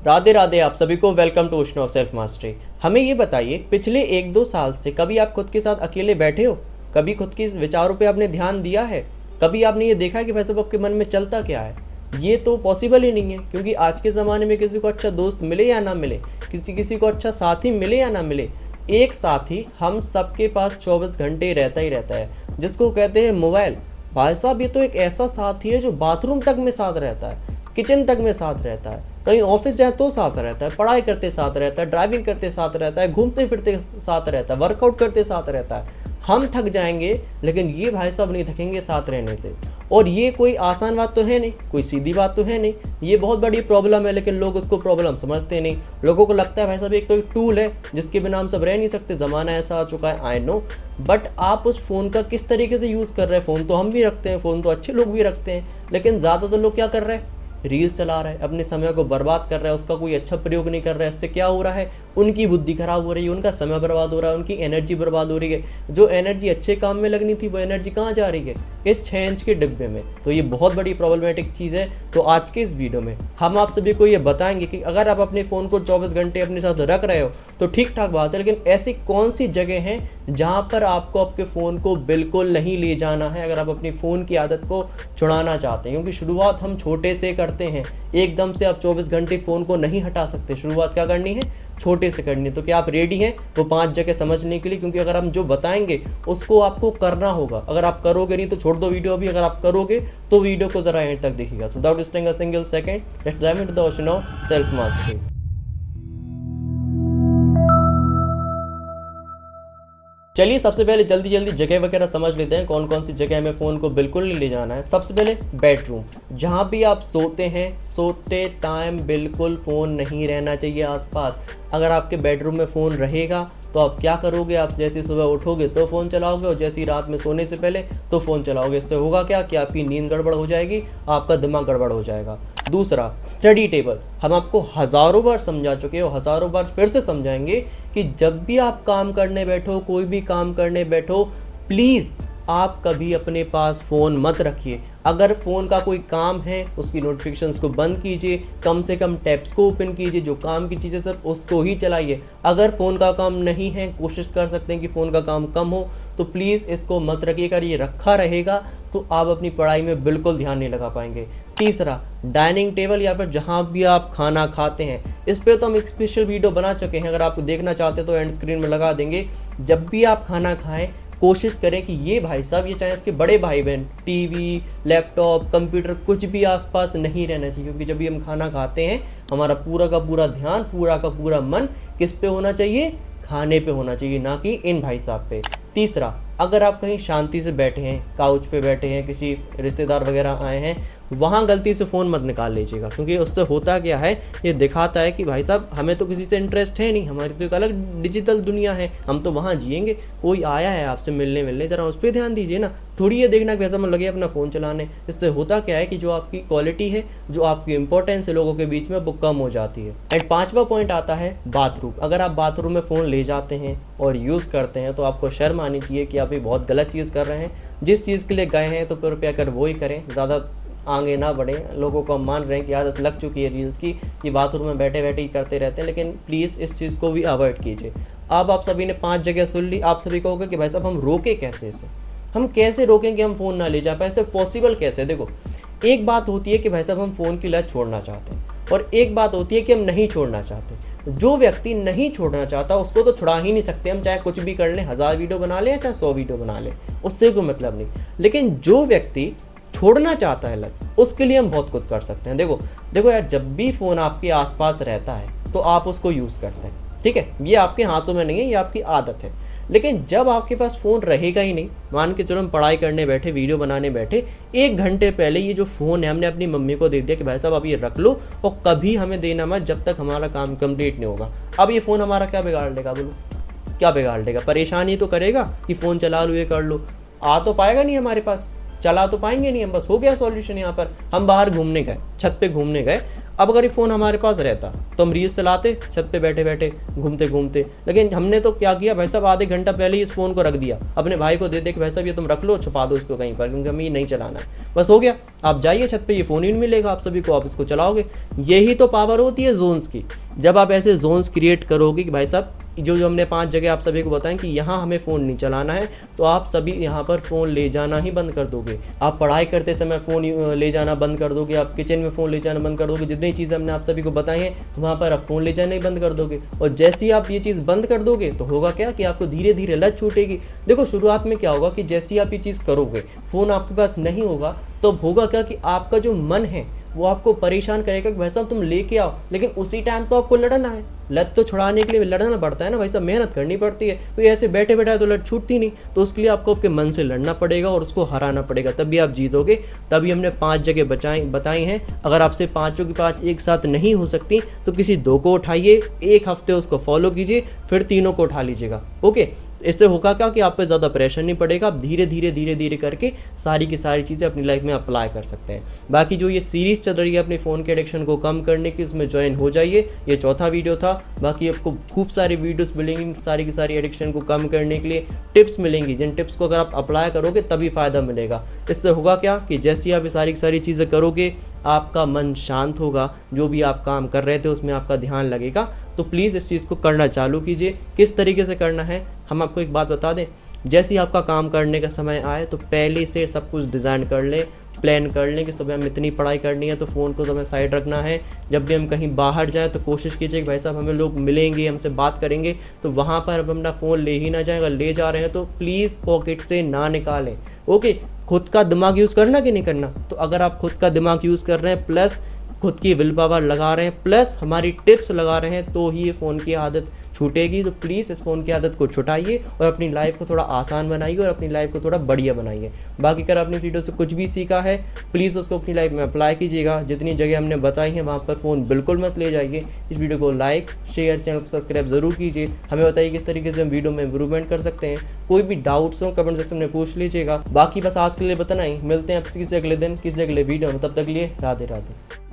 राधे राधे। आप सभी को welcome to ocean of self mastery. हमें ये बताइए, पिछले 1-2 साल से कभी आप खुद के साथ अकेले बैठे हो? कभी खुद के विचारों पे आपने ध्यान दिया है? कभी आपने ये देखा है कि भाई साहब आपके मन में चलता क्या है? ये तो पॉसिबल ही नहीं है, क्योंकि आज के ज़माने में किसी को अच्छा दोस्त मिले या ना मिले, किसी को अच्छा साथी मिले या ना मिले, एक साथी हम सबके पास 24 घंटे रहता ही रहता है, जिसको कहते हैं मोबाइल। भाई साहब, ये तो एक ऐसा साथी है जो बाथरूम तक में साथ रहता है, किचन तक में साथ रहता है, कहीं ऑफिस जाए तो साथ रहता है, पढ़ाई करते साथ रहता है, ड्राइविंग करते साथ रहता है, घूमते फिरते साथ रहता है, वर्कआउट करते साथ रहता है। हम थक जाएंगे लेकिन ये भाई साहब नहीं थकेंगे साथ रहने से। और ये कोई आसान बात तो है नहीं, कोई सीधी बात तो है नहीं, ये बहुत बड़ी प्रॉब्लम है, लेकिन लोग उसको प्रॉब्लम समझते नहीं। लोगों को लगता है भाई साहब एक तो एक टूल है जिसके बिना हम सब रह नहीं सकते, ज़माना ऐसा आ चुका है, आई नो। बट आप उस फ़ोन का किस तरीके से यूज़ कर रहे हैं? फ़ोन तो हम भी रखते हैं, फ़ोन तो अच्छे लोग भी रखते हैं, लेकिन ज़्यादातर लोग क्या कर रहे हैं? रील्स चला रहा है, अपने समय को बर्बाद कर रहा है, उसका कोई अच्छा प्रयोग नहीं कर रहा है। इससे क्या हो रहा है? उनकी बुद्धि खराब हो रही है, उनका समय बर्बाद हो रहा है, उनकी एनर्जी बर्बाद हो रही है। जो एनर्जी अच्छे काम में लगनी थी वो एनर्जी कहाँ जा रही है? इस 6 इंच के डिब्बे में। तो ये बहुत बड़ी प्रॉब्लमेटिक चीज़ है। तो आज के इस वीडियो में हम आप सभी को ये बताएंगे कि अगर आप अपने फ़ोन को 24 घंटे अपने साथ रख रहे हो तो ठीक ठाक बात है, लेकिन ऐसी कौन सी जगह है जहाँ पर आपको आपके फ़ोन को बिल्कुल नहीं ले जाना है, अगर आप अपनी फ़ोन की आदत को छुड़ाना चाहते हैं। क्योंकि शुरुआत हम छोटे से करते हैं, एकदम से आप 24 घंटे फ़ोन को नहीं हटा सकते। शुरुआत क्या करनी है? छोटे से करनी है। तो क्या आप रेडी हैं वो 5 जगह समझने के लिए? क्योंकि अगर हम जो बताएंगे उसको आपको करना होगा। अगर आप करोगे नहीं तो छोड़ दो वीडियो अभी, अगर आप करोगे तो वीडियो को ज़रा एंड तक देखिएगा। So without wasting a single second, let's dive into the ocean of self mastery. चलिए सबसे पहले जल्दी जल्दी जगह वगैरह समझ लेते हैं, कौन कौन सी जगह हमें फ़ोन को बिल्कुल नहीं ले जाना है। सबसे पहले बेडरूम, जहाँ भी आप सोते हैं, सोते टाइम बिल्कुल फ़ोन नहीं रहना चाहिए आसपास। अगर आपके बेडरूम में फ़ोन रहेगा तो आप क्या करोगे? आप जैसे सुबह उठोगे तो फ़ोन चलाओगे, और जैसे ही रात में सोने से पहले तो फ़ोन चलाओगे। इससे होगा क्या कि आपकी नींद गड़बड़ हो जाएगी, आपका दिमाग गड़बड़ हो जाएगा। दूसरा, स्टडी टेबल। हम आपको हज़ारों बार समझा चुके हैं और हज़ारों बार फिर से समझाएंगे कि जब भी आप काम करने बैठो, कोई भी काम करने बैठो, प्लीज़ आप कभी अपने पास फ़ोन मत रखिए। अगर फ़ोन का कोई काम है उसकी नोटिफिकेशंस को बंद कीजिए, कम से कम टैब्स को ओपन कीजिए, जो काम की चीज़ें सब उसको ही चलाइए। अगर फ़ोन का काम नहीं है, कोशिश कर सकते हैं कि फ़ोन का काम कम हो, तो प्लीज़ इसको मत रखिए। अगर ये रखा रहेगा तो आप अपनी पढ़ाई में बिल्कुल ध्यान नहीं लगा पाएंगे। तीसरा, डाइनिंग टेबल या फिर जहाँ भी आप खाना खाते हैं, इस पर तो हम एक स्पेशल वीडियो बना चुके हैं, अगर आप देखना चाहते हैं तो एंड स्क्रीन में लगा देंगे। जब भी आप खाना खाएं कोशिश करें कि ये भाई साहब, ये चाहे इसके बड़े भाई बहन, टीवी, लैपटॉप, कंप्यूटर, कुछ भी आसपास नहीं रहना चाहिए। क्योंकि जब भी हम खाना खाते हैं हमारा पूरा का पूरा ध्यान, पूरा का पूरा मन किस पे होना चाहिए? खाने पे होना चाहिए, ना कि इन भाई साहब पे। तीसरा, अगर आप कहीं शांति से बैठे हैं, काउच पे बैठे हैं, किसी रिश्तेदार वगैरह आए हैं, वहाँ गलती से फ़ोन मत निकाल लीजिएगा। क्योंकि उससे होता क्या है, ये दिखाता है कि भाई साहब हमें तो किसी से इंटरेस्ट है नहीं, हमारी तो एक अलग डिजिटल दुनिया है, हम तो वहाँ जिएंगे। कोई आया है आपसे मिलने ज़रा उस पर ध्यान दीजिए ना। थोड़ी ये देखना कि ऐसा मन लगे अपना फ़ोन चलाने। इससे होता क्या है कि जो आपकी क्वालिटी है, जो आपकी इंपॉर्टेंस है लोगों के बीच में, वो कम हो जाती है। एंड 5वां पॉइंट आता है बाथरूम। अगर आप बाथरूम में फ़ोन ले जाते हैं और यूज़ करते हैं तो आपको शर्म आनी चाहिए कि आप ये बहुत गलत चीज़ कर रहे हैं। जिस चीज़ के लिए गए हैं तो कृपया कर वो ही करें, ज़्यादा आगे ना बढ़ें। लोगों को हम मान रहे हैं कि आदत लग चुकी है रील्स की, ये बाथरूम में बैठे बैठे ही करते रहते हैं, लेकिन प्लीज़ इस चीज़ को भी अवॉइड कीजिए। अब आप सभी ने 5 जगह सुन ली। आप सभी कहोगे कि भाई साहब हम रोके कैसे इसे? हम कैसे रोकें कि हम फ़ोन ना ले जा पाए? ऐसे पॉसिबल कैसे? देखो, एक बात होती है कि भाई साहब हम फ़ोन की लत छोड़ना चाहते हैं, और एक बात होती है कि हम नहीं छोड़ना चाहते। जो व्यक्ति नहीं छोड़ना चाहता उसको तो छुड़ा ही नहीं सकते हम, चाहे कुछ भी कर लें, 1000 वीडियो बना लें चाहे 100 वीडियो बना लें, उससे कोई मतलब नहीं। लेकिन जो व्यक्ति छोड़ना चाहता है लत, उसके लिए हम बहुत कुछ कर सकते हैं। देखो यार, जब भी फ़ोन आपके आसपास रहता है तो आप उसको यूज़ करते हैं, ठीक है? ये आपके हाथों में नहीं है, ये आपकी आदत है। लेकिन जब आपके पास फ़ोन रहेगा ही नहीं, मान के चलो हम पढ़ाई करने बैठे, वीडियो बनाने बैठे, 1 घंटे पहले ये जो फ़ोन है हमने अपनी मम्मी को दे दिया कि भाई साहब आप ये रख लो और कभी हमें देना मत जब तक हमारा काम कंप्लीट नहीं होगा। अब ये फ़ोन हमारा क्या बिगाड़ लेगा? बोलो, क्या बिगाड़ लेगा? परेशानी तो करेगा कि फ़ोन चला लो, ये कर लो। आ तो पाएगा नहीं हमारे पास, चला तो पाएंगे नहीं हम, बस हो गया सॉल्यूशन। यहाँ पर हम बाहर घूमने गए, छत पे घूमने गए, अब अगर ये फ़ोन हमारे पास रहता तो हम रील्स चलाते छत पे बैठे बैठे घूमते घूमते, लेकिन हमने तो क्या किया भाई साहब, आधे घंटा पहले ही इस फ़ोन को रख दिया, अपने भाई को दे दे कि भाई साहब ये तुम रख लो, छुपा दो इसको कहीं पर, क्योंकि हमें ये नहीं चलाना है, बस हो गया। आप जाइए छत पे, ये फ़ोन ही नहीं मिलेगा आप सभी को, आप इसको चलाओगे। यही तो पावर होती है जोन्स की। जब आप ऐसे जोन्स क्रिएट करोगे कि भाई साहब जो जो हमने 5 जगह आप सभी को बताएं कि यहाँ हमें फ़ोन नहीं चलाना है, तो आप सभी यहाँ पर फ़ोन ले जाना ही बंद कर दोगे। आप पढ़ाई करते समय फ़ोन ले जाना बंद कर दोगे, आप किचन में फ़ोन ले जाना बंद कर दोगे, जितनी चीज़ें हमने आप सभी को बताई हैं वहाँ पर आप फ़ोन ले जाना ही बंद कर दोगे। और जैसे ही आप ये चीज़ बंद कर दोगे तो होगा क्या कि आपको धीरे धीरे लत छूटेगी। देखो शुरुआत में क्या होगा कि जैसे ही आप ये चीज़ करोगे, फ़ोन आपके पास नहीं होगा, तो होगा क्या कि आपका जो मन है वो आपको परेशान करेगा कि भाई साहब तुम लेके आओ, लेकिन उसी टाइम तो आपको लड़ना है। लत तो छुड़ाने के लिए लड़ना पड़ता है ना भाई साहब, मेहनत करनी पड़ती है, तो ऐसे बैठे बैठे तो लत छूटती नहीं। तो उसके लिए आपको आपके मन से लड़ना पड़ेगा और उसको हराना पड़ेगा, तभी आप जीतोगे। तभी हमने 5 जगह बताई हैं। अगर आपसे 5 की 5 एक साथ नहीं हो सकती तो किसी 2 को उठाइए, 1 हफ्ते उसको फॉलो कीजिए, फिर 3 को उठा लीजिएगा। ओके, इससे होगा क्या कि आप पे ज़्यादा प्रेशर नहीं पड़ेगा, आप धीरे धीरे करके सारी की सारी चीज़ें अपनी लाइफ में अप्लाई कर सकते हैं। बाकी जो ये सीरीज़ चल रही है अपने फ़ोन के एडिक्शन को कम करने की, उसमें ज्वाइन हो जाइए। ये चौथा वीडियो था। बाकी आपको खूब सारी वीडियोस मिलेंगी सारी की सारी एडिक्शन को कम करने के लिए, टिप्स मिलेंगी, जिन टिप्स को अगर आप अप्लाई करोगे तभी फ़ायदा मिलेगा। इससे होगा क्या कि जैसे आप ये सारी की सारी चीज़ें करोगे, आपका मन शांत होगा, जो भी आप काम कर रहे थे उसमें आपका ध्यान लगेगा। तो प्लीज़ इस चीज़ को करना चालू कीजिए। किस तरीके से करना है, हम आपको एक बात बता दें, जैसे ही आपका काम करने का समय आए तो पहले से सब कुछ डिज़ाइन कर लें, प्लान कर लें कि सुबह हम इतनी पढ़ाई करनी है तो फ़ोन को हमें साइड रखना है। जब भी हम कहीं बाहर जाएँ तो कोशिश कीजिए कि भाई साहब हमें लोग मिलेंगे, हमसे बात करेंगे, तो वहाँ पर अब अपना फ़ोन ले ही ना जाएँ। अगर ले जा रहे हैं तो प्लीज़ पॉकेट से ना निकालें। ओके, खुद का दिमाग यूज़ करना कि नहीं करना? तो अगर आप खुद का दिमाग यूज़ कर रहे हैं, प्लस खुद की विल पावर लगा रहे हैं, प्लस हमारी टिप्स लगा रहे हैं, तो ही ये फ़ोन की आदत छूटेगी। तो प्लीज़ इस फ़ोन की आदत को छुटाइए और अपनी लाइफ को थोड़ा आसान बनाइए और अपनी लाइफ को थोड़ा बढ़िया बनाइए। बाकी अगर आपने वीडियो से कुछ भी सीखा है, प्लीज़ उसको अपनी लाइफ में अप्लाई कीजिएगा। जितनी जगह हमने बताई हैं वहाँ पर फ़ोन बिल्कुल मत ले जाइए। इस वीडियो को लाइक, शेयर, चैनल को सब्सक्राइब ज़रूर कीजिए। हमें बताइए किस तरीके से हम वीडियो में इम्प्रूवमेंट कर सकते हैं। कोई भी डाउट्स हो कमेंट सेक्शन में पूछ लीजिएगा। बाकी बस आज के लिए इतना ही। मिलते हैं किसी अगले दिन किसी अगले वीडियो में, तब तक लिए राधे राधे।